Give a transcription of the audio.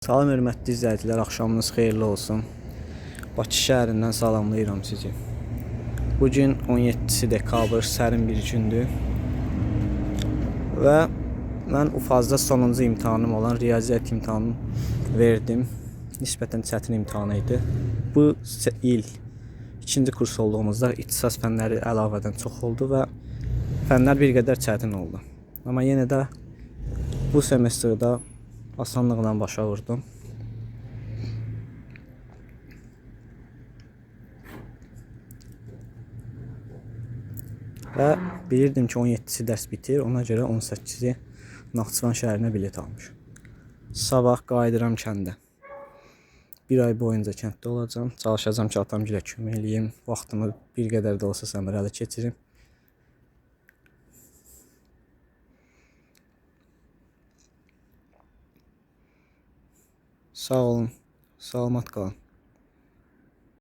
Salam hörmətli izləyicilər, axşamınız xeyirli olsun. Bakı şəhərindən salamlayıram sizi. Bugün 17 dekabr, sərin bir gündür. Və mən UFAZ-da sonuncu imtahanım olan riyaziyyat imtahanını verdim. Nisbətən çətin imtahan idi. Bu il ikinci kurs olduğumuzda ixtisas fənləri əlavədən çox oldu və fənlər bir qədər çətin oldu. Amma yenə də bu semestrdə asanlıqla başa vurdum. Və bilirdim ki 17-si dərs bitir, ona görə 18-i Naxçıvan şəhərinə bilet almışım. Sabah qayıdıram kəndə. Bir ay boyunca kənddə olacağım. Çalışacağım ki atamgilə kömək eləyim. Vaxtımı bir qədər də olsa səmərəli keçirim. Sağ olun, salamat qalın.